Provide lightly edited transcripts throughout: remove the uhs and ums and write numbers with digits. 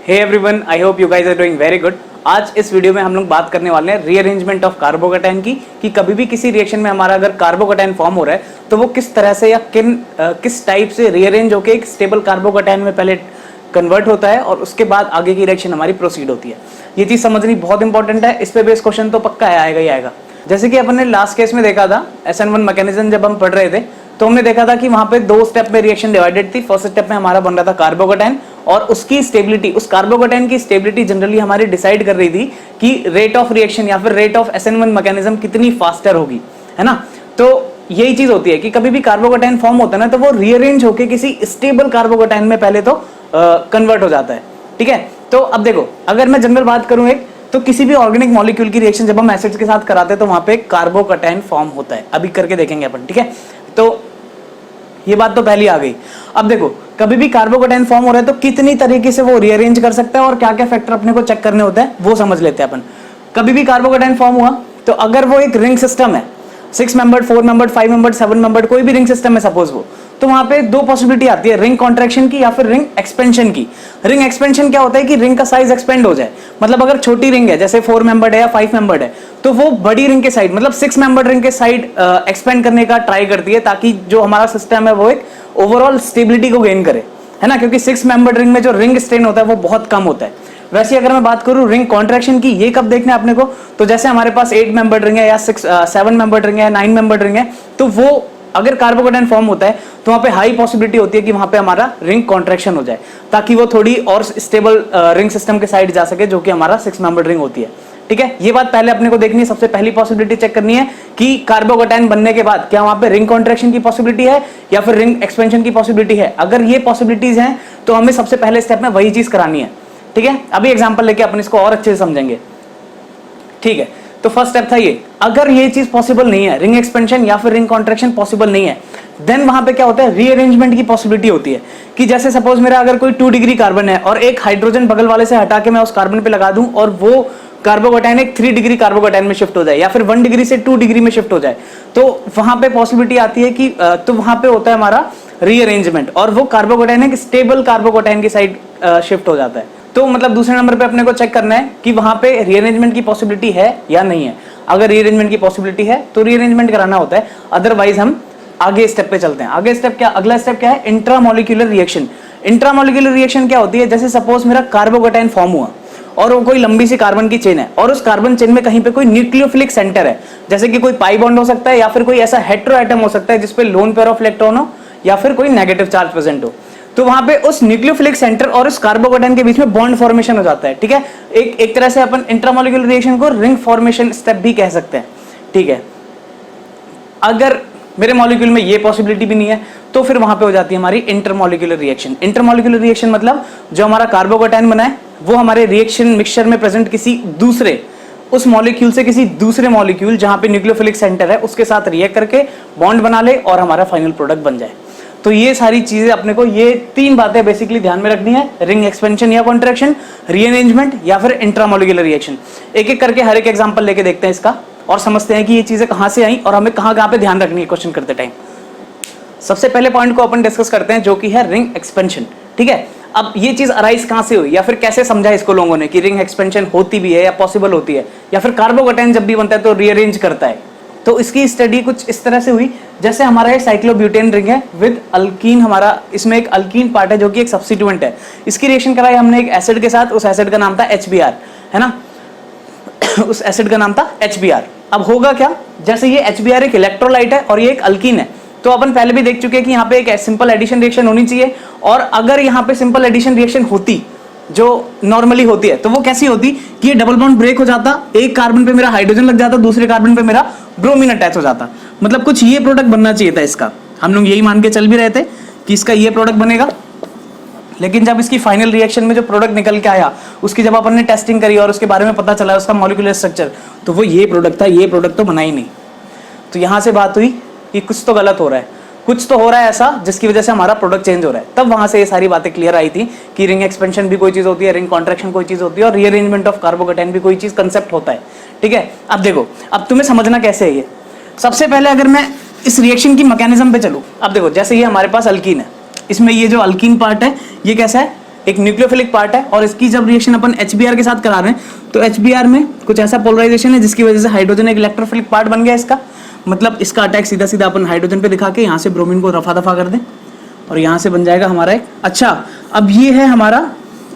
Hey everyone, I hope you guys are doing very good. आज इस video में हम लोग बात करने वाले हैं रीअरेंजमेंट ऑफ कार्बोकैटायन की, कि कभी भी किसी रिएक्शन में हमारा अगर कार्बोकैटायन फॉर्म हो रहा है तो वो किस तरह से या किस टाइप से रीअरेंज होकर एक स्टेबल कार्बोकैटायन में पहले कन्वर्ट होता है और उसके बाद आगे की रिएक्शन हमारी प्रोसीड होती है। ये चीज समझनी बहुत इंपॉर्टेंट है। इस पे बेस क्वेश्चन तो पक्का आएगा ही आएगा। जैसे कि अपन ने लास्ट केस में देखा था SN1 मैकेनिज्म, जब हम पढ़ रहे थे तो हमने देखा था कि वहां पे दो स्टेप में रिएक्शन डिवाइडेड थी। फर्स्ट स्टेप में हमारा बन रहा था कार्बोकैटायन और उसकी स्टेबिलिटी, उस कार्बोकैटायन की स्टेबिलिटी जनरली हमारी डिसाइड कर रही थी कि रेट ऑफ रिएक्शन या फिर रेट ऑफ SN1 मैकेनिज्म कितनी फास्टर होगी, है ना। तो यही चीज होती है कि कभी भी कार्बोकैटायन फॉर्म होता है ना तो वो रीअरेंज होकर किसी स्टेबल कार्बोकैटायन में पहले तो कन्वर्ट हो जाता है। ठीक है, तो अब देखो, अगर मैं जनरल बात करूं एक, तो किसी भी ऑर्गेनिक मॉलिक्यूल की रिएक्शन जब हम एसिड्स के साथ कराते हैं तो वहां पे कार्बोकैटायन फॉर्म होता है। अभी करके देखेंगे अपन, ठीक है। तो ये बात तो पहली आ गई। अब देखो, कभी भी कार्बोकैटायन फॉर्म हो रहा है तो कितनी तरीके से वो रीअरेंज कर सकता है और क्या क्या फैक्टर अपने को चेक करने होते हैं वो समझ लेते हैं अपन। कभी भी कार्बोकैटायन फॉर्म हुआ तो अगर वो एक रिंग सिस्टम है, 6 मेंबर्ड, 4 मेंबर्ड, 5 मेंबर्ड, 7 मेंबर्ड, कोई भी रिंग सिस्टम है सपोज वो, तो वहां पे दो पॉसिबिलिटी आती है, रिंग कॉन्ट्रैक्शन की या फिर रिंग एक्सपेंशन की। रिंग एक्सपेंशन क्या होता है कि रिंग का साइज एक्सपेंड हो जाए। मतलब अगर छोटी रिंग है, जैसे 4 मेंबर्ड है या 5 मेंबर्ड है, तो वो बड़ी रिंग के साइड, मतलब 6 मेंबर्ड रिंग के साइड एक्सपेंड करने का ट्राई करती है, ताकि जो हमारा सिस्टम है वो एक ओवरऑल स्टेबिलिटी को गेन करे, है ना। क्योंकि 6 मेंबर्ड रिंग में जो रिंग स्ट्रेन होता है वो बहुत कम होता है। वैसे अगर मैं बात करूं रिंग कॉन्ट्रैक्शन की, ये कब देखना है अपने को, तो जैसे हमारे पास 8 मेंबर्ड रिंग है या 7 मेंबर्ड रिंग है, 9 मेंबर्ड रिंग है, तो वो अगर कार्बोकैटायन फॉर्म होता है तो वहां पे हाई पॉसिबिलिटी होती है कि वहां पे हमारा रिंग कॉन्ट्रैक्शन हो जाए, ताकि वो थोड़ी और स्टेबल रिंग सिस्टम के साइड जा सके, जो कि हमारा 6 मेंबर्ड रिंग होती है। ठीक है, ये बात पहले अपने को देखनी है। सबसे पहली पॉसिबिलिटी चेक करनी है कि कार्बोकैटायन बनने के बाद क्या वहां पे रिंग कॉन्ट्रैक्शन की पॉसिबिलिटी है या फिर रिंग एक्सपेंशन की पॉसिबिलिटी है। अगर ये पॉसिबिलिटीज हैं तो हमें सबसे पहले स्टेप में वही चीज करानी है। ठीक है, अभी एग्जांपल लेके अपन इसको और अच्छे से समझेंगे। ठीक है, तो फर्स्ट स्टेप था ये, अगर ये चीज पॉसिबल नहीं है, रिंग एक्सपेंशन या फिर रिंग कॉन्ट्रैक्शन पॉसिबल नहीं है, देन वहां पे क्या होता है, रीअरेंजमेंट की पॉसिबिलिटी होती है। कि जैसे सपोज मेरा अगर कोई 2 डिग्री कार्बन है और एक हाइड्रोजन बगल वाले से हटा के मैं उस कार्बन पे लगा दूं और वो कार्बोकैटायन एक 3 डिग्री कार्बोकैटायन में शिफ्ट हो जाए या फिर 1 डिग्री से 2 डिग्री में शिफ्ट हो जाए, तो वहां पे पॉसिबिलिटी आती है कि तो वहां पे होता है हमारा रीअरेंजमेंट और वो कार्बोकैटायन एक स्टेबल कार्बोकैटायन की साइड शिफ्ट हो जाता है। तो मतलब दूसरे नंबर पे अपने को चेक करना है कि वहां पे रीअरेंजमेंट की पॉसिबिलिटी है या नहीं है। अगर रीअरेंजमेंट की पॉसिबिलिटी है तो रीअरेंजमेंट कराना होता है, अदरवाइज हम आगे स्टेप पे चलते हैं। आगे स्टेप क्या, अगला स्टेप क्या है, इंट्रामोलिक्यूलर रिएक्शन। इंट्रामोलिक्यूलर रिएक्शन क्या होती है, जैसे सपोज मेरा कार्बोकैटायन फॉर्म हुआ और वो कोई लंबी सी कार्बन की चेन है और उस कार्बन चेन में कहीं पे कोई न्यूक्लियोफिलिक सेंटर है, जैसे कि कोई पाई बॉन्ड हो सकता है या फिर कोई ऐसा हेटेरो एटम हो सकता है जिसपे लोन पेयर ऑफ इलेक्ट्रॉन हो या फिर कोई नेगेटिव चार्ज प्रेजेंट हो। तो वहां पे उस न्यूक्लियोफिलिक सेंटर और उस कार्बोकैटायन के बीच में बॉन्ड फॉर्मेशन हो जाता है। ठीक है, एक तरह से अपन इंट्रामोलिक्यूलर रिएक्शन को रिंग फॉर्मेशन स्टेप भी कह सकते हैं। ठीक है, अगर मेरे मॉलिक्यूल में ये पॉसिबिलिटी भी नहीं है तो फिर वहां पे हो जाती है हमारी इंटरमॉलिक्यूलर रिएक्शन। इंटरमॉलिक्यूलर रिएक्शन मतलब जो हमारा कार्बोकैटायन बना है वो हमारे रिएक्शन मिक्सचर में प्रेजेंट किसी दूसरे, उस मॉलिक्यूल से किसी दूसरे मॉलिक्यूल जहां पे न्यूक्लियोफिलिक सेंटर है उसके साथ रिएक्ट करके बॉन्ड बना ले और हमारा फाइनल प्रोडक्ट बन जाए। तो ये सारी चीजें अपने को, ये 3 बातें बेसिकली ध्यान में रखनी है, रिंग एक्सपेंशन या कॉन्ट्रैक्शन, रीअरेंजमेंट या फिर इंट्रामोलिक्यूलर रिएक्शन। एक एक करके हर एक एग्जांपल लेके देखते हैं इसका और समझते हैं कि ये चीजें कहां से आई और हमें कहां पे ध्यान रखनी है क्वेश्चन करते टाइम। सबसे पहले पॉइंट को अपन डिस्कस करते हैं जो कि है रिंग एक्सपेंशन। ठीक है, अब ये चीज अराइज कहां से हुई या फिर कैसे समझा इसको लोगों ने कि रिंग एक्सपेंशन होती भी है या पॉसिबल होती है, या फिर कार्बोकैटायन जब भी बनता है तो रीअरेंज करता है। तो इसकी स्टडी कुछ इस तरह से हुई, जैसे हमारा ये साइक्लोब्यूटेन रिंग है विद अल्कीन, हमारा इसमें एक अल्कीन पार्ट है जो कि एक सब्स्टिट्यूएंट है। इसकी रिएक्शन कराई हमने एक एसिड के साथ, उस एसिड का नाम था HBr, है ना। उस एसिड का नाम था HBr। अब होगा क्या, जैसे ये HBr एक इलेक्ट्रोलाइट है और ये एक अल्कीन है, तो अपन पहले भी देख चुके हैं कि यहाँ पे एक सिंपल एडिशन रिएक्शन होनी चाहिए, और अगर यहाँ पे सिंपल एडिशन रिएक्शन होती जो नॉर्मली होती है तो वो कैसी होती कि ये डबल बॉन्ड ब्रेक हो जाता, एक कार्बन पे मेरा हाइड्रोजन लग जाता, दूसरे कार्बन पे मेरा ब्रोमीन अटैच हो जाता। मतलब कुछ ये प्रोडक्ट बनना चाहिए था इसका, हम लोग यही मान के चल भी रहे थे कि इसका ये प्रोडक्ट बनेगा। लेकिन जब इसकी फाइनल रिएक्शन में जो प्रोडक्ट निकल के आया, उसकी जब अपन ने टेस्टिंग करी और उसके बारे में पता चला उसका मॉलिक्यूलर स्ट्रक्चर, तो वो ये प्रोडक्ट था, ये प्रोडक्ट तो बना ही नहीं। तो यहां से बात हुई कि कुछ तो गलत हो रहा है, कुछ तो हो रहा है ऐसा जिसकी वजह से हमारा प्रोडक्ट चेंज हो रहा है। तब वहां से ये सारी बातें क्लियर आई थी कि रिंग एक्सपेंशन भी कोई चीज होती है, रिंग कॉन्ट्रैक्शन कोई चीज होती है, और रीअरेंजमेंट ऑफ कार्बोकैटायन भी कोई चीज कंसेप्ट होता है। ठीक है, अब देखो, अब तुम्हें समझना कैसे है ये। सबसे पहले अगर मैं इस रिएक्शन की मैकेनिज्म पे चलूं, अब देखो जैसे ये हमारे पास अल्कीन है, इसमें ये जो अल्कीन पार्ट है ये कैसा है, एक न्यूक्लियोफिलिक पार्ट है, और इसकी जब रिएक्शन अपन HBr के साथ करा रहे हैं तो HBr में कुछ ऐसा पोलराइजेशन है जिसकी वजह से हाइड्रोजन एक इलेक्ट्रोफिलिक पार्ट बन गया इसका, मतलब इसका अटैक सीधा सीधा अपन हाइड्रोजन पे दिखा के यहाँ से ब्रोमीन को रफा दफा कर दें और यहाँ से बन जाएगा हमारा एक। अच्छा, अब ये है हमारा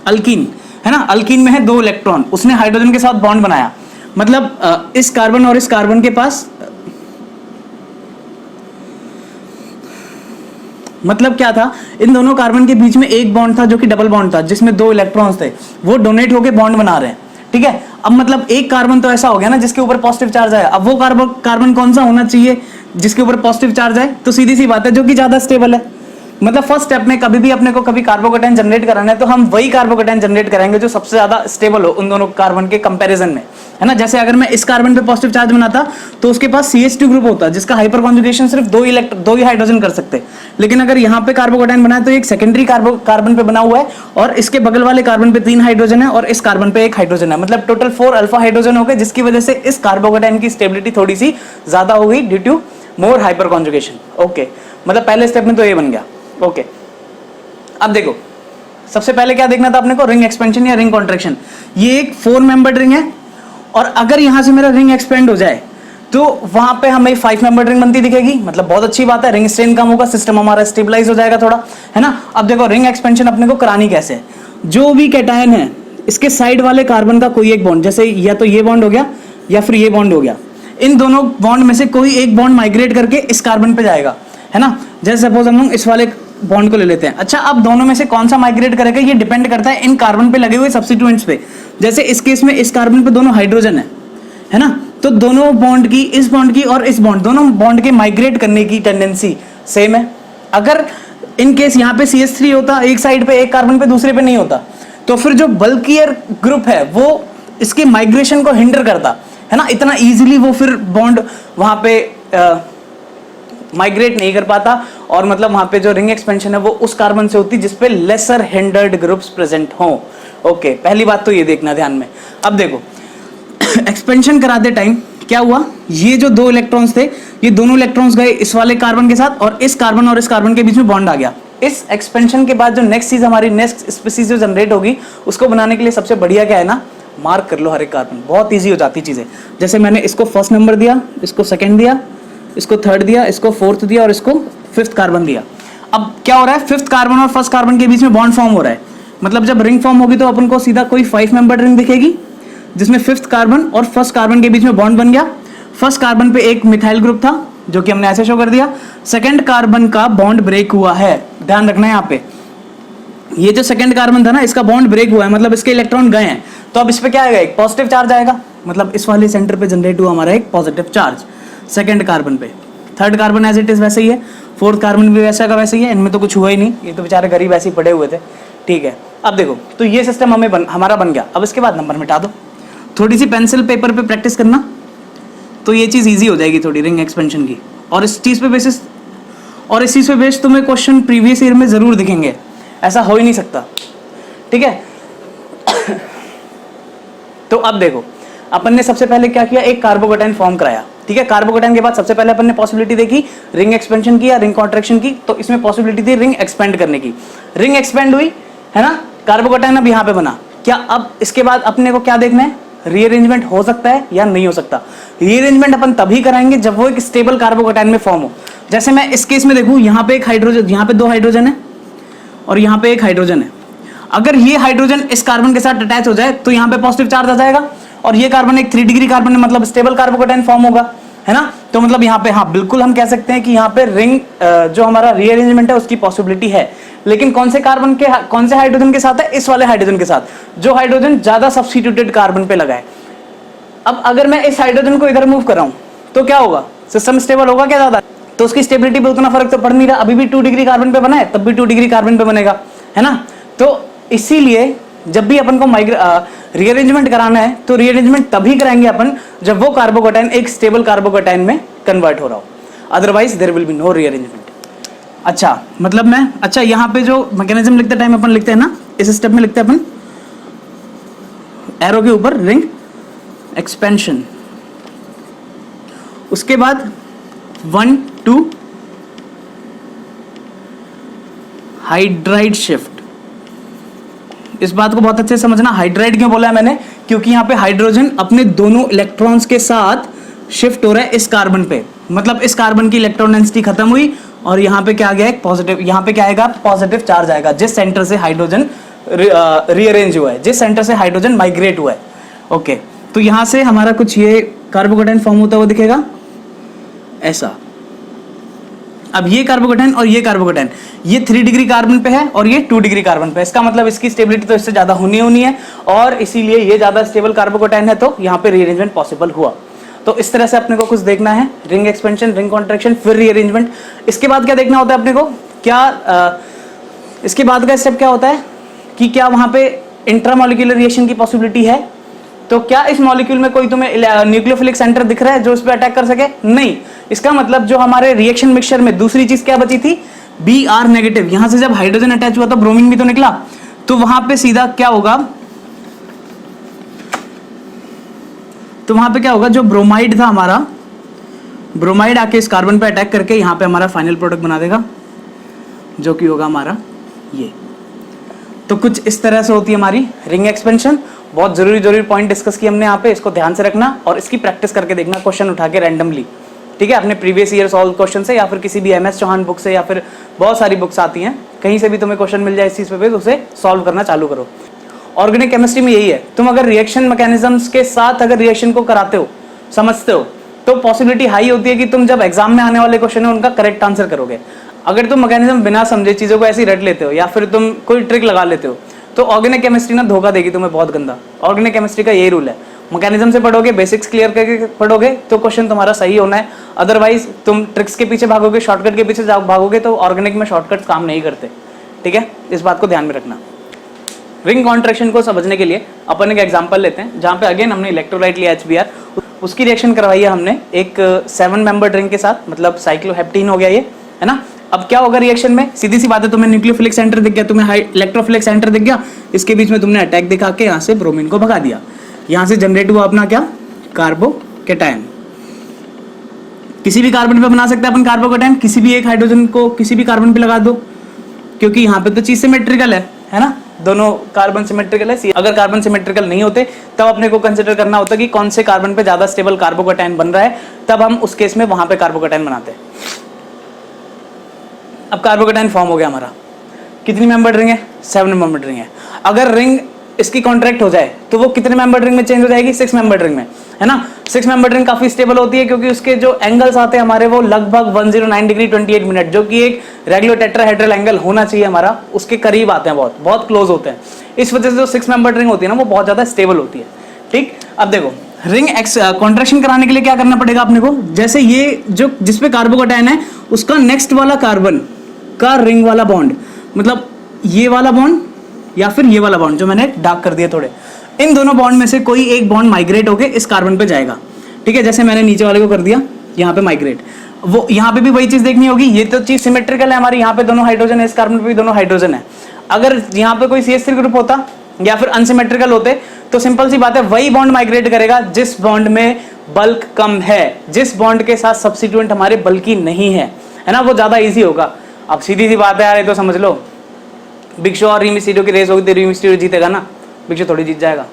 अल्कीन, है ना, अल्कीन में है 2 इलेक्ट्रॉन, उसने हाइड्रोजन के साथ बॉन्ड बनाया, मतलब इस कार्बन और इस कार्बन के पास, मतलब क्या था, इन दोनों कार्बन के बीच में एक बॉन्ड था जो कि डबल बॉन्ड था जिसमें 2 इलेक्ट्रॉन्स थे, वो डोनेट होके बॉन्ड बना रहे हैं, ठीक है। अब मतलब एक कार्बन तो ऐसा हो गया ना जिसके ऊपर पॉजिटिव चार्ज आया, अब वो कार्बन कौन सा होना चाहिए जिसके ऊपर पॉजिटिव चार्ज आए, तो सीधी सी बात है जो कि ज्यादा स्टेबल है। मतलब फर्स्ट स्टेप में कभी भी अपने को कभी कार्बोकेटाइन जनरेट कराना है तो हम वही कार्बोकेटाइन जनरेट करेंगे जो सबसे ज्यादा स्टेबल हो उन दोनों कार्बन के कंपैरिजन में, है ना। जैसे अगर मैं इस कार्बन पे पॉजिटिव चार्ज बनाता तो उसके पास CH2 ग्रुप होता जिसका हाइपर कॉन्जुगेशन सिर्फ 2 ही हाइड्रोजन कर सकते, लेकिन अगर यहाँ पे कार्बोकेटाइन बनाए तो एक सेकेंडरी कार्बन पे बना हुआ है और इसके बगल वाले कार्बन पे 3 हाइड्रोजन है और इस कार्बन पे 1 हाइड्रोजन है, मतलब टोटल 4 अल्फा हाइड्रोजन हो गए, जिसकी वजह से इस कार्बोकेटाइन की स्टेबिलिटी थोड़ी सी ज्यादा हो गई due to more hyper conjugation. Okay, मतलब पहले स्टेप में तो ये बन गया। ओके, अब देखो सबसे पहले क्या देखना था अपने को, रिंग एक्सपेंशन या रिंग कॉन्ट्रैक्शन। ये एक 4 मेंबर्ड रिंग है और अगर यहां से मेरा रिंग एक्सपेंड हो जाए तो वहां पे हमें 5 मेंबर्ड रिंग बनती दिखेगी, मतलब बहुत अच्छी बात है, रिंग स्ट्रेन कम होगा, सिस्टम हमारा स्टेबलाइज हो जाएगा थोड़ा, है ना। अब देखो रिंग एक्सपेंशन अपने को करानी कैसे है, जो भी कैटायन है इसके साइड वाले कार्बन का कोई एक बॉन्ड, जैसे या तो ये बॉन्ड हो गया या फिर ये बॉन्ड हो गया, इन दोनों बॉन्ड में से कोई एक बॉन्ड माइग्रेट करके इस कार्बन पे जाएगा, है ना। जैसे सपोज हम लोग इस वाले बॉन्ड को ले लेते हैं। अच्छा, अब दोनों में से कौन सा माइग्रेट करेगा ये डिपेंड करता है इन कार्बन पे लगे हुए सब्स्टिट्यूएंट्स पे। जैसे इस केस में इस कार्बन पे दोनों हाइड्रोजन है ना, तो दोनों बॉन्ड की, इस बॉन्ड की और इस बॉन्ड, दोनों बॉन्ड के माइग्रेट करने की टेंडेंसी सेम है। अगर इन केस यहाँ पे CH3 होता एक साइड पे, एक कार्बन पे, दूसरे पे नहीं होता, तो फिर जो बल्कियर ग्रुप है वो इसके माइग्रेशन को हिंडर करता, है ना, इतना इजीली वो फिर बॉन्ड वहां पे माइग्रेट नहीं कर पाता, और मतलब वहां पे जो रिंग एक्सपेंशन है वो उस कार्बन से होती जिसपे लेसर हिंडर्ड ग्रुप्स प्रेजेंट हो। ओके, पहली बात तो ये देखना ध्यान में। अब देखो एक्सपेंशन कराते टाइम क्या हुआ, ये जो 2 इलेक्ट्रॉन्स थे ये दोनों इलेक्ट्रॉन्स गए इस वाले कार्बन के साथ और इस कार्बन के बीच में बॉन्ड आ गया। इस एक्सपेंशन के बाद जो नेक्स्ट चीज हमारी नेक्स्ट स्पीसीज जो जनरेट होगी उसको बनाने के लिए सबसे बढ़िया क्या है ना, मार्क कर लो हर एक कार्बन, बहुत ईजी हो जाती चीजें। जैसे मैंने इसको फर्स्ट नंबर दिया, इसको सेकेंड दिया, इसको थर्ड दिया, इसको फोर्थ दिया और इसको 5th कार्बन दिया। अब क्या हो रहा है, 5th कार्बन और 1st कार्बन के बीच में बॉन्ड फॉर्म हो रहा है, मतलब जब रिंग फॉर्म होगी तो अपन को सीधा कोई 5 मेंबर्ड रिंग दिखेगी जिसमें 5th कार्बन और 1st कार्बन के बीच में बॉन्ड बन गया। 1st कार्बन पे एक मिथाइल ग्रुप था जो कि हमने ऐसे शो कर दिया, 2nd कार्बन का बॉन्ड ब्रेक हुआ है, ध्यान रखना है यहाँ पे, ये जो 2nd कार्बन था ना इसका बॉन्ड ब्रेक हुआ है, मतलब इसके इलेक्ट्रॉन गए हैं, तो अब इस पे क्या आएगा, एक पॉजिटिव चार्ज आएगा, मतलब इस वाले सेंटर पे जनरेट हुआ हमारा एक पॉजिटिव चार्ज 2nd कार्बन पे। 3rd carbon as it is वैसे ही है, 4th कार्बन भी वैसा का वैसे ही है, इनमें तो कुछ हुआ ही नहीं, ये तो बेचारे गरीब ऐसे ही पड़े हुए थे, ठीक है। अब देखो तो ये सिस्टम हमारा बन गया। अब इसके बाद नंबर मिटा दो, थोड़ी सी पेंसिल पेपर पे प्रैक्टिस करना तो ये चीज इजी हो जाएगी थोड़ी रिंग एक्सपेंशन की, और इस चीज पे बेस तुम्हें क्वेश्चन प्रीवियस ईयर में जरूर दिखेंगे, ऐसा हो ही नहीं सकता, ठीक है। तो अब देखो अपन ने सबसे पहले क्या किया, एक कार्बोकेटाइन फॉर्म कराया, ठीक है। कार्बोकेटाइन के बाद सबसे पहले अपन ने पॉसिबिलिटी देखी रिंग एक्सपेंशन की या रिंग कॉन्ट्रैक्शन की, तो इसमें पॉसिबिलिटी थी रिंग एक्सपेंड करने की, रिंग एक्सपेंड हुई, है ना, कार्बोकेटाइन अब यहाँ पे बना। क्या अब इसके बाद अपने को क्या देखना है, रीअरेंजमेंट हो सकता है या नहीं हो सकता। रीअरेंजमेंट अपन तभी कराएंगे जब वो एक स्टेबल कार्बोकेटाइन में फॉर्म हो। जैसे मैं इस केस में देखूं, यहाँ पे एक हाइड्रोजन, यहाँ पे 2 हाइड्रोजन है और यहाँ पे 1 हाइड्रोजन है, अगर ये हाइड्रोजन इस कार्बन के साथ अटैच हो जाए तो यहाँ पे पॉजिटिव चार्ज आ जाएगा और ये कार्बन एक 3 डिग्री कार्बन है, मतलब स्टेबल कार्बोकेटाइन फॉर्म होगा, है ना। तो मतलब यहाँ पे हाँ बिल्कुल हम कह सकते हैं कि यहाँ पे रिंग जो हमारा रीअरेंजमेंट है उसकी पॉसिबिलिटी है, लेकिन कौन से हाइड्रोजन के साथ है, इस वाले हाइड्रोजन के साथ, जो हाइड्रोजन ज्यादा सब्स्टिट्यूटेड कार्बन पे लगा है। अब अगर मैं इस हाइड्रोजन को इधर मूव कर रहा हूं तो क्या होगा, सिस्टम स्टेबल होगा क्या ज्यादा, तो उसकी स्टेबिलिटी पे उतना फर्क तो पड़ नहीं रहा, अभी भी 2 डिग्री कार्बन पे बना है तब भी 2 डिग्री कार्बन पे बनेगा, है ना। तो इसीलिए जब भी अपन को रीअरेंजमेंट कराना है तो रीअरेंजमेंट तभी कराएंगे अपन जब वो कार्बोकेटाइन एक स्टेबल कार्बोकेटाइन में कन्वर्ट हो रहा हो, otherwise there will be no rearrangement. अच्छा मतलब अच्छा यहाँ पे जो मैकेनिज्म लिखते टाइम अपन लिखते हैं ना, इस स्टेप में लिखते हैं अपन एरो के ऊपर रिंग एक्सपेंशन, उसके बाद 1 2 हाइड्राइड शिफ्ट, इस बात को बहुत अच्छे से समझना, हाइड्राइड क्यों बोला है मैंने, क्योंकि यहाँ पे हाइड्रोजन अपने दोनों इलेक्ट्रॉन्स के साथ शिफ्ट हो रहा है इस कार्बन पे, मतलब इस कार्बन की इलेक्ट्रॉन डेंसिटी खत्म हुई और यहाँ पे क्या आ गया, एक पॉजिटिव, यहाँ पे क्या आएगा, पॉजिटिव चार्ज आएगा जिस सेंटर से हाइड्रोजन रीअरेंज हुआ है, जिस सेंटर से हाइड्रोजन माइग्रेट हुआ है। ओके, तो यहाँ से हमारा कुछ ये कार्बोकेटाइन फॉर्म होता हुआ दिखेगा ऐसा। अब ये कार्बोकेटाइन और ये कार्बोकेटाइन, ये 3 डिग्री कार्बन पे है और ये 2 डिग्री कार्बन पे है, इसका मतलब इसकी स्टेबिलिटी तो इससे ज्यादा होनी है और इसीलिए ये ज्यादा स्टेबल कार्बोकेटाइन है, तो यहाँ पे रीअरेंजमेंट पॉसिबल हुआ। तो इस तरह से अपने को कुछ देखना है, रिंग एक्सपेंशन, रिंग कॉन्ट्रैक्शन, फिर रीअरेंजमेंट। इसके बाद क्या देखना होता है अपने को, क्या इसके बाद का स्टेप क्या होता है कि क्या वहां पे इंट्रामोलिक्यूलर रिएक्शन की पॉसिबिलिटी है, तो क्या इस मॉलिक्यूल में कोई तुम्हें न्यूक्लियोफिलिक सेंटर दिख रहा है जो इस पे अटैक कर सके, नहीं। इसका मतलब जो हमारे रिएक्शन मिक्सचर में दूसरी चीज क्या बची थी, Br नेगेटिव। यहां से जब हाइड्रोजन अटैच हुआ तो ब्रोमीन भी तो निकला, तो वहां पे सीधा क्या होगा, तो वहां पे क्या होगा, जो ब्रोमाइड था हमारा, ब्रोमाइड आके इस कार्बन पे अटैक करके यहां पे हमारा फाइनल प्रोडक्ट बना देगा जो कि होगा हमारा ये। तो कुछ इस तरह से होती है हमारी रिंग एक्सपेंशन। बहुत जरूरी पॉइंट डिस्कस किए हमने यहाँ पे, इसको ध्यान से रखना और इसकी प्रैक्टिस करके देखना, क्वेश्चन उठा के रैंडमली, ठीक है, अपने प्रीवियस ईयर सॉल्व क्वेश्चन से या फिर किसी भी MS चौहान बुक से या फिर बहुत सारी बुक्स आती हैं, कहीं से भी तुम्हें क्वेश्चन मिल जाए इस चीज पे तो उसे सॉल्व करना चालू करो। ऑर्गेनिक केमिस्ट्री में यही है, तुम अगर रिएक्शन मैकेनिज्म्स के साथ अगर रिएक्शन को कराते हो, समझते हो, तो पॉसिबिलिटी हाई होती है कि तुम जब एग्जाम में आने वाले क्वेश्चन है उनका करेक्ट आंसर करोगे। अगर तुम मैकेनिज्म बिना समझे चीजों को ऐसे ही रट लेते हो या फिर तुम कोई ट्रिक लगा लेते हो, तो ऑर्गेनिक केमिस्ट्री ना धोखा देगी तुम्हें बहुत गंदा। ऑर्गेनिक केमिस्ट्री का यही रूल है, मैकेनिज्म से पढ़ोगे, बेसिक्स क्लियर करके पढ़ोगे तो क्वेश्चन तुम्हारा सही होना है, अदरवाइज तुम ट्रिक्स के पीछे भागोगे, शॉर्टकट के पीछे भागोगे तो ऑर्गेनिक में शॉर्टकट काम नहीं करते, ठीक है, इस बात को ध्यान में रखना। रिंग कॉन्ट्रैक्शन को समझने के लिए अपन एक एग्जांपल लेते हैं, जहां पे अगेन हमने इलेक्ट्रोलाइट लिया HBr, उसकी रिएक्शन करवाई है हमने एक 7 मेंबर रिंग के साथ, मतलब साइक्लोहेप्टीन हो गया ये, है ना। अब क्या होगा रिएक्शन में, सीधी सी बात है, तुम्हें न्यूक्लियोफिलिक सेंटर दिख गया, तुम्हें इलेक्ट्रोफिलिक सेंटर दिख गया, इसके बीच में तुमने अटैक दिखा के यहाँ से ब्रोमीन को भगा दिया, यहाँ से जनरेट हुआ अपना क्या, कार्बोकेटाइन। किसी भी कार्बन पे बना सकते हैं अपन कार्बोकेटाइन, किसी भी एक हाइड्रोजन को किसी भी कार्बन पे लगा दो, क्योंकि यहाँ पे तो चीज सिमेट्रिकल है ना, दोनों कार्बन सिमेट्रिकल है। अगर कार्बन सिमेट्रिकल नहीं होते तब अपने को कंसिडर करना होता कि कौन से कार्बन पे ज्यादा स्टेबल कार्बोकेटाइन बन रहा है, तब हम उस केस में वहां पे कार्बोकेटाइन बनाते हैं। अब कार्बोकेटाइन फॉर्म हो गया हमारा, कितनी मेंबर्ड रिंग है, 7 मेंबर्ड रिंग है। अगर रिंग इसकी कॉन्ट्रैक्ट हो जाए तो वो कितने मेंबर्ड रिंग में चेंज हो जाएगी, 6 मेंबर्ड रिंग में, है ना। 6 मेंबर्ड रिंग काफी स्टेबल होती है क्योंकि उसके जो एंगल्स आते हैं हमारे वो लगभग 109 डिग्री 28 मिनट, जो कि एक रेगुलर टेट्राहेड्रल एंगल होना चाहिए हमारा, उसके करीब आते हैं, बहुत क्लोज होते हैं। इस वजह से जो 6 मेंबर्ड रिंग होती है ना वो बहुत ज्यादा स्टेबल होती है, ठीक। अब देखो रिंग कॉन्ट्रैक्शन कराने के लिए क्या करना पड़ेगा अपने को, जैसे ये जो जिसपे कार्बोकेटाइन है उसका नेक्स्ट वाला कार्बन का रिंग वाला बॉन्ड, मतलब ये वाला बॉन्ड या फिर ये वाला बॉन्ड जो मैंने डार्क कर दिया थोड़े, इन दोनों बॉन्ड में से कोई एक बॉन्ड माइग्रेट होके इस कार्बन पे जाएगा, ठीक है। जैसे मैंने नीचे वाले को कर दिया यहाँ पे माइग्रेट, वो यहाँ पे भी वही चीज देखनी होगी। ये तो चीज सिमेट्रिकल है हमारी, यहाँ पे दोनों हाइड्रोजन है, इस कार्बन पे भी दोनों हाइड्रोजन है। अगर यहाँ पे कोई CH3 ग्रुप होता या फिर अनसिमेट्रिकल होते तो सिंपल सी बात है, वही बॉन्ड माइग्रेट करेगा जिस बॉन्ड में बल्क कम है, जिस बॉन्ड के साथ सब्स्टिट्यूएंट हमारे बल्कि नहीं है ना, वो ज्यादा ईजी होगा। अब सीधी सी बात है यार, ये तो समझ लो बिग शो और रीमिस्टीरियो की रेस होगी तो रीमिस्टीरियो जीतेगा ना, बिग शो थोड़ी जीत जाएगा।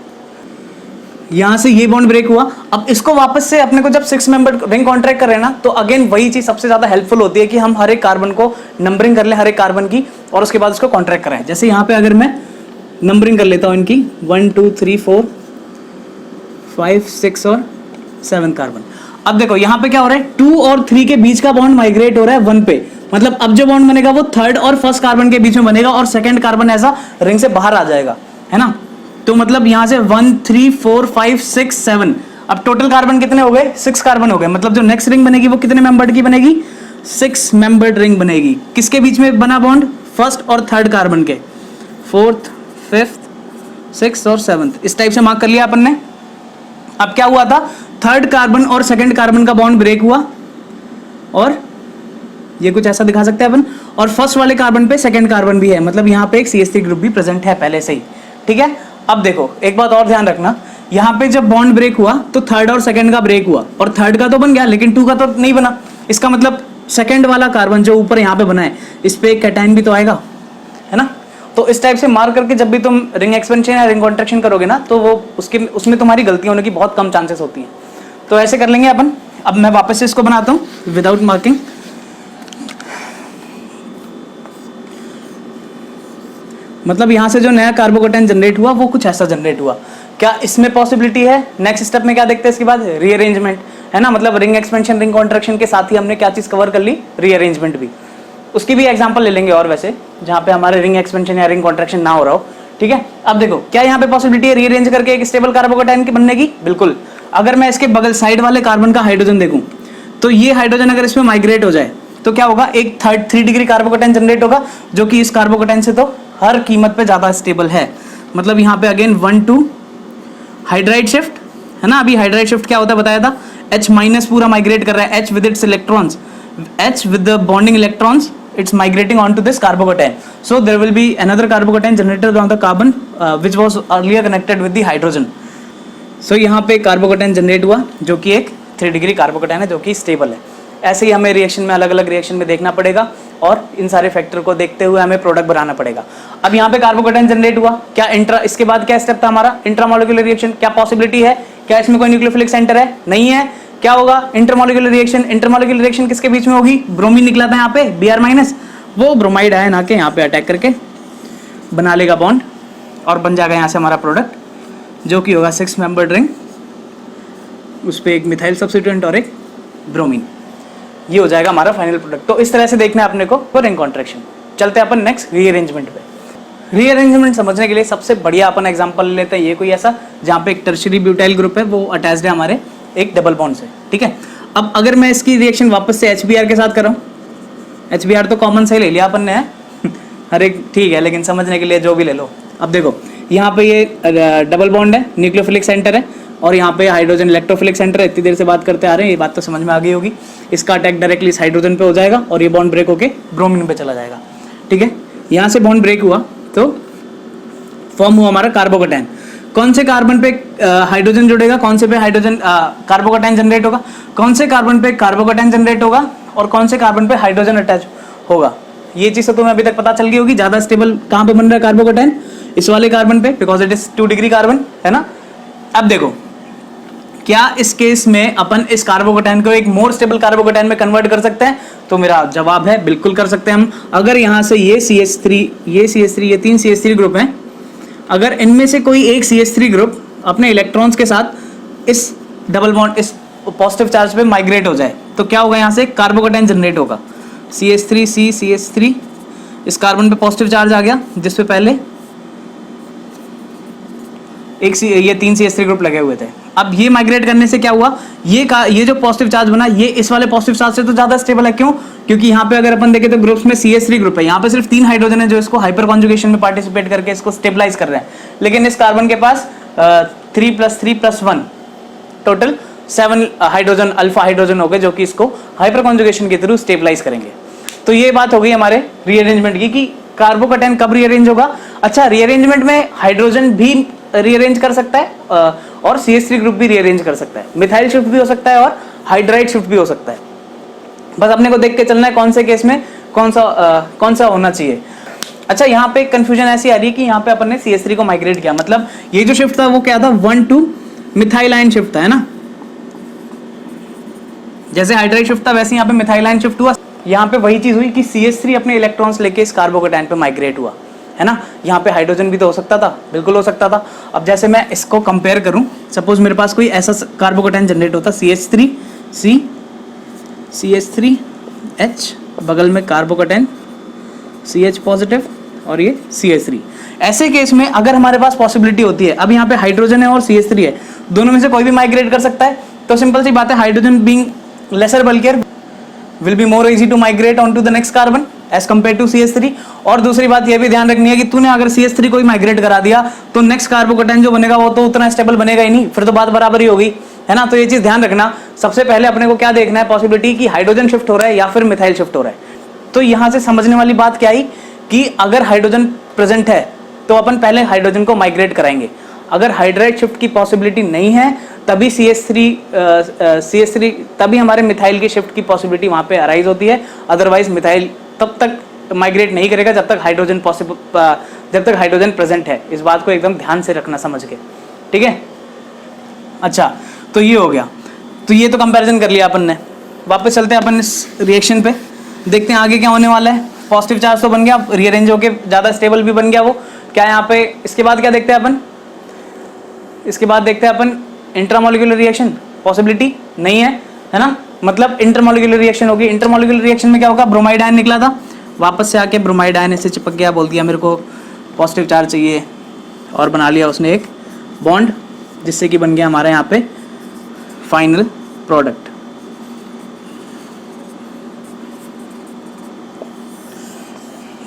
यहां से ये बॉन्ड ब्रेक हुआ, अब इसको वापस से अपने को जब 6 मेंबर रिंग कॉन्ट्रैक्ट कर रहे हैं ना, तो अगेन वही चीज सबसे ज्यादा हेल्पफुल होती है कि हम हर एक कार्बन को नंबरिंग कर लें, हर एक कार्बन की, और उसके बाद उसको कॉन्ट्रैक्ट कराएं। जैसे यहाँ पे अगर मैं नंबरिंग कर लेता हूँ इनकी 1 2 3 4 5 6 और 7 कार्बन। अब देखो यहाँ पे क्या हो रहा है, 2 और 3 के बीच का बॉन्ड माइग्रेट हो रहा है 1 पे, मतलब अब जो बॉन्ड बनेगा वो 3rd और 1st कार्बन के बीच में बनेगा और 2nd कार्बन ऐसा रिंग से बाहर आ जाएगा, है ना। तो मतलब यहाँ से 1 3 4 5 6 7, अब टोटल कार्बन कितने हो गए, 6 कार्बन हो गए। मतलब जो नेक्स्ट रिंग बनेगी वो कितने मेंबर्ड की बनेगी, 6 मेंबर्ड रिंग बनेगी। किसके बीच में बना बॉन्ड, 1st और 3rd कार्बन के, 4th 5th 6th और 7th, इस टाइप से मार्क कर लिया अपन ने। अब क्या हुआ था, 3rd कार्बन और 2nd कार्बन का बॉन्ड ब्रेक हुआ और ये कुछ ऐसा दिखा सकते हैं अपन, और 1st वाले कार्बन पे 2nd कार्बन भी है, मतलब यहाँ पे एक CH3 ग्रुप भी प्रेजेंट है पहले से ही, ठीक है। अब देखो एक बात और ध्यान रखना, यहाँ पे जब बॉन्ड ब्रेक हुआ तो 3rd और 2nd का ब्रेक हुआ, और 3rd का तो बन गया लेकिन 2 का तो नहीं बना। इसका मतलब 2nd वाला कार्बन जो ऊपर यहाँ पे बना है, इस पे एक कैटायन भी तो आएगा, है ना। तो इस टाइप से मार्क करके जब भी तुम रिंग एक्सपेंशन या रिंग कॉन्ट्रैक्शन करोगे ना, तो वो उसमें तुम्हारी गलती होने की बहुत कम चांसेस होती हैं। तो ऐसे कर लेंगे अपन। अब मैं वापस से इसको बनाता हूँ विदाउट मार्किंग। मतलब यहाँ से जो नया कार्बोकैटायन जनरेट हुआ वो कुछ ऐसा जनरेट हुआ। क्या इसमें पॉसिबिलिटी है? नेक्स्ट स्टेप में क्या देखते हैं इसके बाद? रीअरेंजमेंट, है ना। मतलब रिंग एक्सपेंशन रिंग कॉन्ट्रैक्शन के साथ ही हमने क्या चीज कवर कर ली? रीअरेंजमेंट भी। उसकी भी एग्जांपल ले लेंगे और वैसे जहाँ पे हमारे रिंग एक्सपेंशन या रिंग कॉन्ट्रैक्शन ना हो रहा हो, ठीक है। अब देखो क्या यहाँ पे पॉसिबिलिटी है रीअरेंज करके एक स्टेबल कार्बोकैटायन की बनने की? बिल्कुल। अगर मैं इसके बगल साइड वाले कार्बन का हाइड्रोजन देखूं, तो ये हाइड्रोजन अगर इसमें माइग्रेट हो जाए तो क्या होगा? एक 3 डिग्री कार्बोकैटायन जनरेट होगा, जो कि इस कार्बोकैटायन से तो हर कीमत पे ज्यादा स्टेबल है। मतलब यहाँ पे अगेन 1-2 हाइड्राइड शिफ्ट, है ना। अभी हाइड्राइड शिफ्ट क्या होता है बताया था? H माइनस पूरा माइग्रेट कर रहा है, H with its electrons, H with the bonding electrons, it's migrating onto this carbocation. So there will be another carbocation generated on the carbon which was earlier connected with the hydrogen. So यहाँ पे carbocation generate हुआ जो कि एक 3 degree carbocation है, जो कि stable है। ऐसे ही हमें रिएक्शन में अलग अलग रिएक्शन में देखना पड़ेगा और इन सारे फैक्टर को देखते हुए हमें प्रोडक्ट बनाना पड़ेगा। अब यहाँ पे कार्बोकैटायन जनरेट हुआ, क्या इसके बाद क्या स्टेप था हमारा? Intramolecular reaction. क्या पॉसिबिलिटी है? क्या इसमें कोई न्यूक्लियोफिलिक सेंटर है? नहीं है। क्या होगा? Intermolecular reaction. इंटरमोलिकुलर रिएक्शन किसके बीच में होगी? ब्रोमीन निकला था यहाँ पे Br माइनस, वो ब्रोमाइड आयन आके यहाँ पे अटैक करके बना लेगा बॉन्ड और बन जाएगा यहाँ से हमारा प्रोडक्ट, जो कि होगा 6 मेंबर्ड रिंग, उस पर एक मिथाइल सब्स्टिट्यूएंट और एक ब्रोमीन। ये हो जाएगा हमारा फाइनल प्रोडक्ट। तो इस तरह से देखना है अपने को रिंग कॉन्ट्रैक्शन। चलते हैं अपन नेक्स्ट रीअरेंजमेंट पे। रीअरेंजमेंट समझने के लिए सबसे बढ़िया अपन एग्जांपल लेते हैं ये कोई ऐसा जहाँ पे एक टर्शियरी ब्यूटाइल ग्रुप है, वो अटैच्ड है हमारे एक डबल बॉन्ड से, ठीक है। अब अगर मैं इसकी रिएक्शन वापस से HBr के साथ कर रहा हूँ, HBr तो कॉमन से ले लिया अपन ने हर एक, ठीक है, लेकिन समझने के लिए जो भी ले लो। अब देखो यहाँ पे ये डबल बॉन्ड है, न्यूक्लियोफिलिक सेंटर है, और यहाँ पे हाइड्रोजन इलेक्ट्रोफिलिक सेंटर है। इतनी देर से बात करते आ रहे हैं, ये बात तो समझ में आ गई होगी। इसका अटैक डायरेक्टली इस हाइड्रोजन पे हो जाएगा और ये बॉन्ड ब्रेक होके ब्रोमीन पे चला जाएगा, ठीक है। यहाँ से बॉन्ड ब्रेक हुआ तो फॉर्म हुआ हमारा कार्बोकैटायन। कौन से कार्बन पे हाइड्रोजन जुड़ेगा, कौन से पे हाइड्रोजन कार्बोकैटायन जनरेट होगा, कौन से कार्बन पे कार्बोकैटायन जनरेट होगा और कौन से कार्बन पे हाइड्रोजन अटैच होगा। ये चीज तो तुम्हें अभी तक पता चल गई होगी। ज्यादा स्टेबल कहाँ पे बन रहा है कार्बोकैटायन? इस वाले कार्बन पे, because it is 2 degree carbon, है ना। अब देखो क्या इस केस में अपन इस कार्बोकैटायन को एक मोर स्टेबल कार्बोकैटायन में कन्वर्ट कर सकते हैं? तो मेरा जवाब है बिल्कुल कर सकते हैं हम। अगर यहाँ से ये CH3, ये CH3, ये 3 CH3 ग्रुप हैं, अगर इनमें से कोई एक CH3 ग्रुप अपने इलेक्ट्रॉन्स के साथ इस डबल बॉन्ड, इस पॉजिटिव चार्ज पे माइग्रेट हो जाए, तो क्या होगा? यहाँ से कार्बोकैटायन जनरेट होगा। CH3C CH3, इस कार्बन पे पॉजिटिव चार्ज आ गया, जिसपे पहले ये 3 CH3 ग्रुप लगे हुए थे। अब ये माइग्रेट करने से क्या हुआ? ये जो पॉजिटिव चार्ज बना, ये इस वाले पॉजिटिव चार्ज से तो ज्यादा स्टेबल है। क्यों? क्योंकि यहाँ पे अगर अपन देखें तो ग्रुप्स में CH3 ग्रुप है, यहाँ पे सिर्फ 3 हाइड्रोजन है जो इसको हाइपर कॉन्जुगेशन में पार्टिसिपेट करके इसको स्टेबलाइज कर रहे हैं। लेकिन इस कार्बन के पास 3+3+1 टोटल 7 हाइड्रोजन, अल्फा हाइड्रोजन हो गए, जो कि इसको हाइपर कॉन्जुगेशन के थ्रू स्टेबलाइज करेंगे। तो ये बात हो गई हमारे रीअरेंजमेंट की कि कार्बोकैटायन कब रीअरेंज होगा। अच्छा, रीअरेंजमेंट में हाइड्रोजन भी रीअरेंज कर सकता है और CH3 ग्रुप भी रीअरेंज कर सकता है, मिथाइल शिफ्ट भी हो सकता है और हाइड्राइड शिफ्ट भी हो सकता है। बस अपने को देख के चलना है कौन से केस में कौन सा होना चाहिए। अच्छा, यहाँ पे कंफ्यूजन ऐसी आ रही है कि यहाँ पे अपन ने CH3 को माइग्रेट किया, मतलब ये जो शिफ्ट था वो क्या था? 1-2 मिथाइल आयन शिफ्ट था, है ना। जैसे हाइड्राइड शिफ्ट था वैसे यहाँ पे मिथाइल आयन शिफ्ट हुआ। यहाँ पे वही चीज हुई कि CH3 अपने इलेक्ट्रॉन्स लेके इस कार्बोकैटायन पे माइग्रेट हुआ, है ना। यहाँ पे हाइड्रोजन भी तो हो सकता था, बिल्कुल हो सकता था। अब जैसे मैं इसको कंपेयर करूं, सपोज मेरे पास कोई ऐसा कार्बोकैटायन जनरेट होता, CH3C CH3H, बगल में कार्बोकैटायन CH पॉजिटिव और ये CH3। ऐसे केस में अगर हमारे पास पॉसिबिलिटी होती है, अब यहाँ पे हाइड्रोजन है और CH3 है, दोनों में से कोई भी माइग्रेट कर सकता है, तो सिंपल सी बात है, hydrogen being lesser bulkier will be more easy to migrate onto the next carbon as compared to CH3। और दूसरी बात ये भी ध्यान रखनी है कि तूने अगर CH3 को ही माइग्रेट करा दिया तो नेक्स्ट कार्बोकैटायन जो बनेगा वो तो उतना स्टेबल बनेगा ही नहीं, फिर तो बात बराबर ही होगी, है ना। तो ये चीज ध्यान रखना। सबसे पहले अपने को क्या देखना है? पॉसिबिलिटी कि हाइड्रोजन शिफ्ट हो रहा है या फिर मिथाइल शिफ्ट हो रहा है। तो यहाँ से समझने वाली बात क्या आई कि अगर हाइड्रोजन प्रेजेंट है तो अपन पहले हाइड्रोजन को माइग्रेट कराएंगे। अगर हाइड्राइड शिफ्ट की पॉसिबिलिटी नहीं है तभी CH3 तभी हमारे मिथाइल की शिफ्ट की पॉसिबिलिटी वहां पे अराइज होती है। अदरवाइज मिथाइल तब तक माइग्रेट नहीं करेगा जब तक हाइड्रोजन जब तक हाइड्रोजन प्रेजेंट है। इस बात को एकदम ध्यान से रखना समझ के, ठीक है। अच्छा, तो ये हो गया। तो ये तो कंपैरिजन कर लिया अपन ने। वापस चलते हैं अपन इस रिएक्शन पे, देखते हैं आगे क्या होने वाला है। पॉजिटिव चार्ज तो बन गया, रीअरेंज होके ज़्यादा स्टेबल भी बन गया वो। क्या यहाँ पे इसके बाद क्या देखते हैं अपन, इसके बाद देखते हैं अपन इंट्रामोलिकुलर रिएक्शन। पॉसिबिलिटी नहीं है, है ना, मतलब इंटरमोलिकुलर रिएक्शन होगी। इंटरमोलिकुलर रिएक्शन में क्या होगा, ब्रोमाइड आयन निकला था, वापस से आके ब्रोमाइड आयन ऐसे चिपक गया, बोल दिया मेरे को पॉजिटिव चार्ज चाहिए, और बना लिया उसने एक बॉन्ड, जिससे कि बन गया हमारे यहाँ पे फाइनल प्रोडक्ट।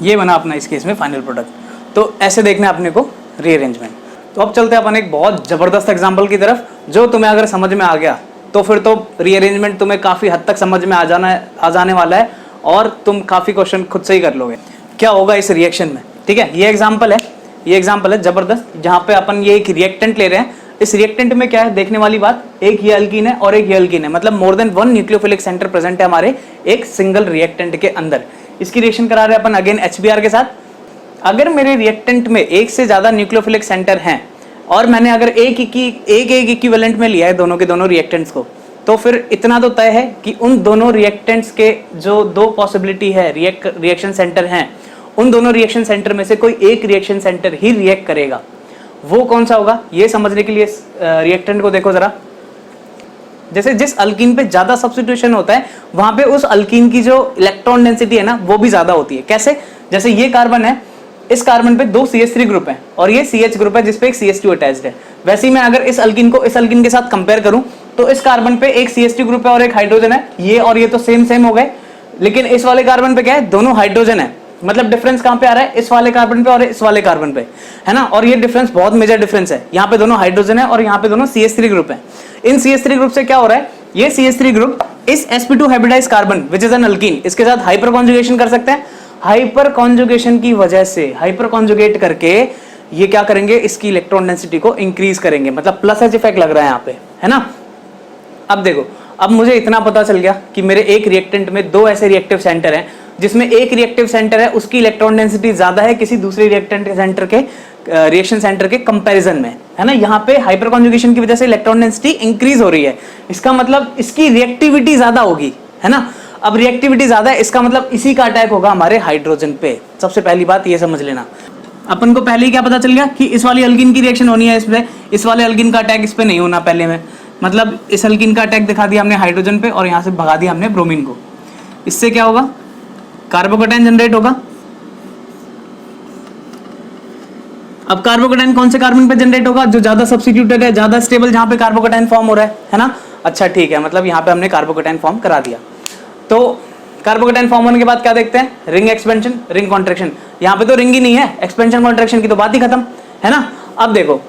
ये बना अपना इस केस में फाइनल प्रोडक्ट। तो ऐसे देखना है अपने को रीअरेंजमेंट। तो अब चलते हैं अपन एक बहुत जबरदस्त एग्जांपल की तरफ, जो तुम्हें अगर समझ में आ गया तो फिर तो रीअरेंजमेंट तुम्हें काफी हद तक समझ में आ जाने वाला है, और तुम काफी क्वेश्चन खुद से ही कर लोगे। क्या होगा इस रिएक्शन में, ठीक है। ये एग्जाम्पल है जबरदस्त, जहां पे अपन ये एक रिएक्टेंट ले रहे हैं। इस रिएक्टेंट में क्या है देखने वाली बात, एक ये अल्कीन है और एक ये अल्कीन है, मतलब more than 1 nucleophilic centre present है हमारे एक सिंगल रिएक्टेंट के अंदर। इसकी रिएक्शन करा रहे हैं अपन अगेन HBr के साथ। अगर मेरे रिएक्टेंट में एक से ज्यादा न्यूक्लियोफिलिक सेंटर हैं, और मैंने अगर एक इक्विवेलेंट में लिया है दोनों के दोनों रिएक्टेंट्स को, तो फिर इतना तो तय है कि उन दोनों रिएक्टेंट्स के जो दो पॉसिबिलिटी है रिएक्शन सेंटर हैं, उन दोनों रिएक्शन सेंटर में से कोई एक रिएक्शन सेंटर ही रिएक्ट करेगा। वो कौन सा होगा, ये समझने के लिए रिएक्टेंट को देखो जरा। जैसे जिस अल्कीन पे ज्यादा सब्स्टिट्यूशन होता है, वहां पे उस अल्कीन की जो इलेक्ट्रॉन डेंसिटी है ना, वो भी ज्यादा होती है। कैसे, जैसे ये कार्बन है, इस कार्बन पे 2 CH3 ग्रुप हैं, और ये CH ग्रुप है जिसपे एक CH2 अटैच्ड है। वैसे ही मैं अगर इस अल्कीन को इस अल्कीन के साथ कंपेयर करूं, तो इस कार्बन पे एक CH2 ग्रुप है और एक हाइड्रोजन है, ये और ये तो सेम हो गए। लेकिन इस वाले कार्बन पे क्या है, दोनों हाइड्रोजन है। मतलब डिफरेंस कहां पे आ रहा है, इस वाले कार्बन पे और इस वाले कार्बन पे, है ना। और ये डिफरेंस बहुत मेजर डिफरेंस है, यहाँ पे दोनों हाइड्रोजन है और यहाँ पे दोनों CH3 ग्रुप है। इन CH3 ग्रुप से क्या हो रहा है, ये CH3 ग्रुप इस sp2 hybridise carbon which is an alkene, इसके साथ हाइपर कॉन्जुगेशन कर सकते हैं। हाइपर कॉन्जुगेशन की वजह से, हाइपर कॉन्जुगेट करके ये क्या करेंगे, इसकी इलेक्ट्रॉन डेंसिटी को इंक्रीज करेंगे, मतलब प्लस एच इफेक्ट लग रहा है यहाँ पे, है ना। अब देखो, अब मुझे इतना पता चल गया कि मेरे एक रिएक्टेंट में 2 ऐसे रिएक्टिव सेंटर हैं, जिसमें एक रिएक्टिव सेंटर है उसकी इलेक्ट्रॉन डेंसिटी ज्यादा है किसी दूसरे रिएक्टेंट के सेंटर के रिएक्शन सेंटर के कंपैरिजन में, है ना। यहाँ पे हाइपर कॉन्जुगेशन की वजह से इलेक्ट्रॉन डेंसिटी इंक्रीज हो रही है, इसका मतलब इसकी रिएक्टिविटी ज्यादा होगी, है ना। अब रिएक्टिविटी ज्यादा है, इसका मतलब इसी का अटैक होगा हमारे हाइड्रोजन पे। सबसे पहली बात ये समझ लेना। अपन को पहले ही क्या पता चल गया कि इस वाली अल्कीन की रिएक्शन होनी है इस पे, इस वाले अल्कीन का अटैक इस पे नहीं होना पहले में। मतलब इस अल्कीन का अटैक दिखा दिया हमने हाइड्रोजन पे, और यहाँ से भगा दिया हमने ब्रोमीन को। इससे क्या होगा, कार्बोकैटायन जनरेट होगा। अब कार्बोकैटायन कौन से कार्बन पे जनरेट होगा, जो ज्यादा सब्स्टिट्यूटेड है, ज्यादा स्टेबल, जहां पे कार्बोकैटायन फॉर्म हो रहा है ना। अच्छा ठीक है, मतलब यहाँ पे हमने कार्बोकैटायन फॉर्म करा दिया। तो कार्बोकैटायन फॉर्म होने के बाद क्या देखते हैं, रिंग एक्सपेंशन, रिंग कॉन्ट्रैक्शन। यहाँ पे तो रिंग ही नहीं है, एक्सपेंशन कॉन्ट्रैक्शन की तो बात ही खत्म, है ना। अब देखो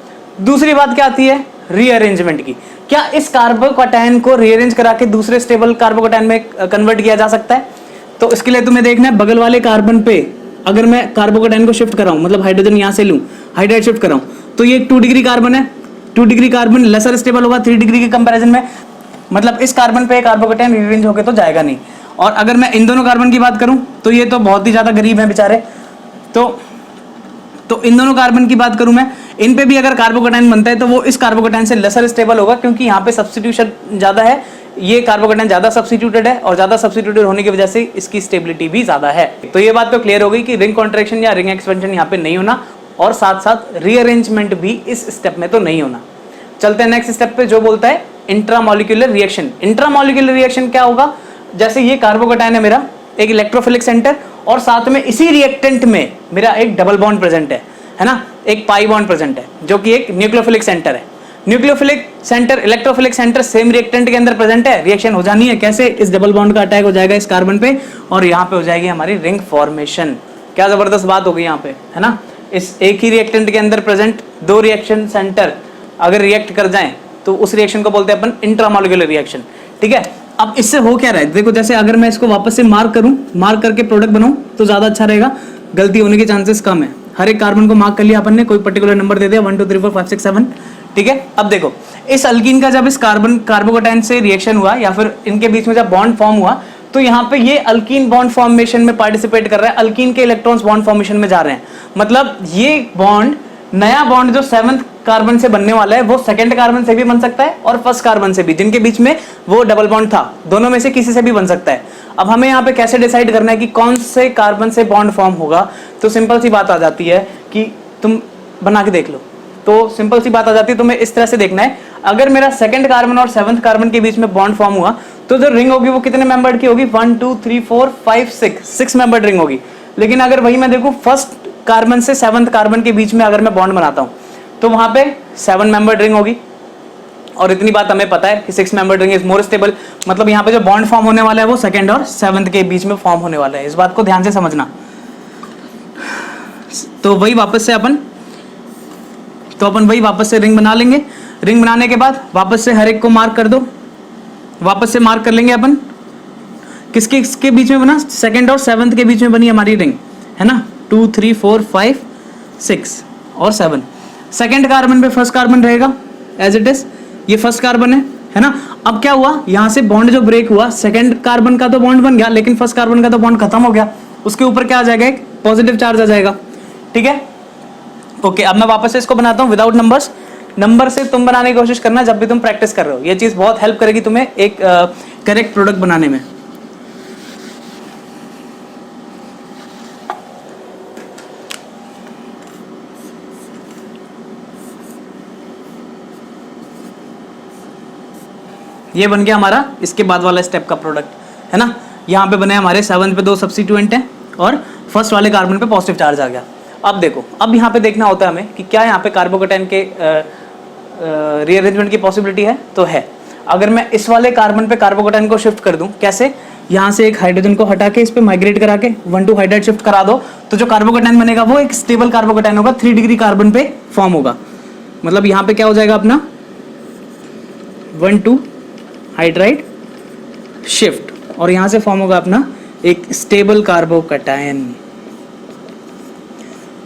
दूसरी बात क्या आती है, रीअरेंजमेंट की। क्या इस कार्बोकैटायन को रीअरेंज करा के दूसरे स्टेबल कार्बोकैटायन में कन्वर्ट किया जा सकता है? तो इसके लिए तुम्हें देखना है, बगल वाले कार्बन पे अगर मैं कार्बोकैटायन को शिफ्ट कराऊं, मतलब हाइड्रोजन यहाँ से लूं, हाइड्राइड शिफ्ट कराऊं, तो ये 2 डिग्री कार्बन है। 2 डिग्री कार्बन लेसर स्टेबल होगा 3 डिग्री के कंपैरिजन में, मतलब इस कार्बन पे कार्बोकैटायन रीअरेंज होके तो जाएगा नहीं। और अगर मैं इन दोनों कार्बन की बात करूं, तो ये तो बहुत ही ज्यादा गरीब हैं बेचारे। तो इन दोनों कार्बन की बात करूं मैं, इन पे भी अगर कार्बोकैटायन बनता है तो वो इस कार्बोकैटायन से लेसर स्टेबल होगा, क्योंकि यहाँ पे सब्स्टिट्यूशन ज्यादा है, ये कार्बोकैटायन ज्यादा सब्स्टिट्यूटेड है, और ज्यादा सब्स्टिट्यूटेड होने की वजह से इसकी स्टेबिलिटी भी ज्यादा है। तो ये बात तो क्लियर हो गई कि रिंग कॉन्ट्रैक्शन या रिंग एक्सपेंशन यहाँ पे नहीं होना, और साथ साथ रीअरेंजमेंट भी इस स्टेप में तो नहीं होना। चलते हैं नेक्स्ट स्टेप पे, जो बोलता है इंट्रामोलिक्यूलर रिएक्शन। इंट्रामोलिक्यूलर रिएक्शन क्या होगा, जैसे ये कार्बोकैटायन है मेरा, एक इलेक्ट्रोफिलिक सेंटर, और साथ में इसी रिएक्टेंट में मेरा एक डबल बॉन्ड प्रेजेंट है ना, एक पाई बॉन्ड प्रेजेंट है, जो कि एक न्यूक्लियोफिलिक सेंटर है। Nucleophilic centre, electrophilic centre same reactant के अंदर प्रेजेंट है, रिएक्शन हो जानी है। कैसे, इस डबल बॉन्ड का अटैक हो जाएगा इस कार्बन पे, और यहाँ पे हो जाएगी हमारी रिंग फॉर्मेशन। क्या जबरदस्त बात हो गई यहाँ पे, है ना। इस एक ही रिएक्टेंट के अंदर प्रेजेंट 2 रिएक्शन सेंटर अगर रिएक्ट कर जाएं, तो उस रिएक्शन को बोलते हैं अपन इंट्रामोलिक्यूलर रिएक्शन, ठीक है। अब इससे हो क्या रहा है, देखो जैसे अगर मैं इसको वापस से मार्क करूं, मार्क करके प्रोडक्ट बनाऊं तो ज्यादा अच्छा रहेगा, गलती होने के चांसेस कम है। हर एक कार्बन को मार्क कर लिया अपन ने, कोई पर्टिकुलर नंबर दे दिया 1 2 3 4 5 6 7, ठीक है। अब देखो इस अल्कीन का जब इस कार्बोकैटायन से रिएक्शन हुआ, या फिर इनके बीच में जब बॉन्ड फॉर्म हुआ, तो यहाँ पे ये अल्कीन बॉन्ड फॉर्मेशन में पार्टिसिपेट कर रहा है, अल्कीन के इलेक्ट्रॉन्स बॉन्ड फॉर्मेशन में जा रहे हैं। मतलब ये बॉन्ड, नया बॉन्ड जो 7th कार्बन से बनने वाला है वो 2nd कार्बन से भी बन सकता है और 1st कार्बन से भी, जिनके बीच में वो डबल बॉन्ड था, दोनों में से किसी से भी बन सकता है। अब हमें यहाँ पे कैसे डिसाइड करना है कि कौन से कार्बन से बॉन्ड फॉर्म होगा, तो सिंपल सी बात आ जाती है कि तुम बना के देख लो। तो सिंपल सी बात आ जाती है, तुम्हें इस तरह से देखना है, अगर मेरा 2nd कार्बन और 7th कार्बन के बीच में बॉन्ड फॉर्म हुआ तो जो रिंग होगी वो कितने मेंबर्ड की होगी, 1 2 3 4 5 6 मेंबर्ड रिंग होगी। लेकिन अगर वही मैं देखूं 1st कार्बन से 7th कार्बन के बीच में अगर मैं बॉन्ड बनाता हूं तो वहां पे 7 मेंबर्ड रिंग होगी। और इतनी बात हमें पता है कि 6 membered ring is more stable, मतलब यहाँ पे जो बॉन्ड फॉर्म होने वाला है वो 2nd और 7th के बीच में फॉर्म होने वाला है। इस बात को ध्यान से समझना। तो वही वापस से रिंग बना लेंगे। रिंग बनाने के बाद वापस से हर एक को मार्क कर दो, वापस से मार्क कर लेंगे अपन किसके बीच में बना, 2nd और 7th के बीच में बनी हमारी रिंग, है ना। 2 3 4 5 6 और 7। 2nd कार्बन पे 1st कार्बन रहेगा एज इट इज, ये 1st कार्बन है ना। अब क्या हुआ, यहाँ से बॉन्ड जो ब्रेक हुआ, 2nd कार्बन का तो बॉन्ड बन गया लेकिन 1st कार्बन का तो बॉन्ड खत्म हो गया, उसके ऊपर क्या आ जाएगा, एक पॉजिटिव चार्ज आ जाएगा। ठीक है, ओके। अब मैं वापस से इसको बनाता हूँ विदाउट नंबर्स। नंबर से तुम बनाने की कोशिश करना जब भी तुम प्रैक्टिस कर रहे हो, ये चीज बहुत हेल्प करेगी तुम्हें एक करेक्ट प्रोडक्ट बनाने में। ये बन गया हमारा इसके बाद वाला स्टेप का प्रोडक्ट, है ना। यहाँ पे बने हमारे 7th पे 2 सब्स्टिट्यूएंट हैं और 1st वाले कार्बन पे पॉजिटिव चार्ज आ गया। अब देखो, अब यहाँ पे देखना होता है हमें कि क्या यहाँ पे कार्बोकेटाइन के रीअरेंजमेंट की पॉसिबिलिटी है, तो है। अगर मैं इस वाले कार्बन पे कार्बोकेटाइन को शिफ्ट कर दूं, कैसे, यहाँ से एक हाइड्रोजन को हटा के इस पे माइग्रेट करा के 1 2 हाइड्राइड शिफ्ट करा दो, तो जो कार्बोकेटाइन बनेगा वो एक स्टेबल कार्बोकेटाइन होगा, 3 डिग्री कार्बन पे फॉर्म होगा। मतलब यहाँ पे क्या हो जाएगा अपना 1 2 हाइड्राइड शिफ्ट, और यहां से फॉर्म होगा अपना एक स्टेबल कार्बोकेटाइन।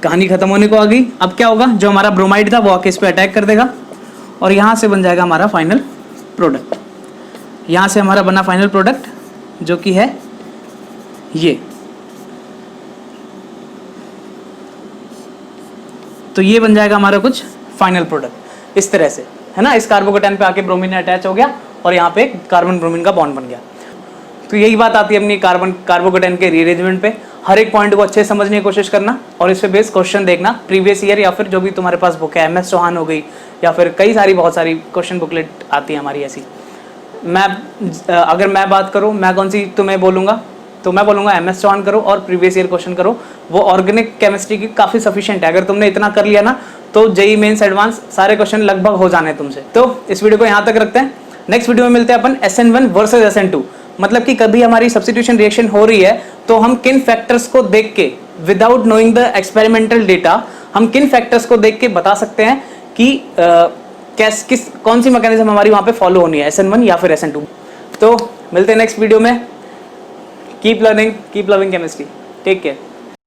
कहानी खत्म होने को आ गई। अब क्या होगा, जो हमारा ब्रोमाइड था वो आके इस पे अटैक कर देगा और यहां से बन जाएगा हमारा फाइनल प्रोडक्ट। यहां से हमारा बना फाइनल प्रोडक्ट जो कि है ये। तो ये बन जाएगा हमारा कुछ फाइनल प्रोडक्ट इस तरह से, है ना। इस कार्बोकेटाइन पे आके ब्रोमीन अटैच हो गया और यहाँ पे कार्बन ब्रोमीन का बॉन्ड बन गया। तो यही बात आती है अपनी कार्बोकेटाइन के रीअरेंजमेंट पे। हर एक पॉइंट को अच्छे से समझने की कोशिश करना और इस पे बेस क्वेश्चन देखना प्रीवियस ईयर, या फिर जो भी तुम्हारे पास बुक है, MS चौहान हो गई, या फिर कई सारी बहुत सारी क्वेश्चन बुकलेट आती है हमारी ऐसी। अगर मैं बात करूँ, मैं कौन सी तुम्हें बोलूँगा, तो मैं बोलूँगा MS चौहान करो और प्रीवियस ईयर क्वेश्चन करो, वो ऑर्गेनिक केमिस्ट्री की काफ़ी सफिशिएंट है। अगर तुमने इतना कर लिया ना तो JEE मेंस एडवांस सारे क्वेश्चन लगभग हो जाने तुमसे। तो इस वीडियो को यहाँ तक रखते हैं, नेक्स्ट वीडियो में मिलते हैं अपन SN1 वर्सेस SN2। मतलब कि कभी हमारी सब्स्टिट्यूशन रिएक्शन हो रही है तो हम किन फैक्टर्स को देख के, without knowing the experimental data, हम किन फैक्टर्स को देख के बता सकते हैं कि कौन सी मैकेनिज्म हमारी वहां पे फॉलो होनी है, SN1 या फिर SN2। तो मिलते हैं नेक्स्ट वीडियो में। Keep learning, keep loving chemistry, take care.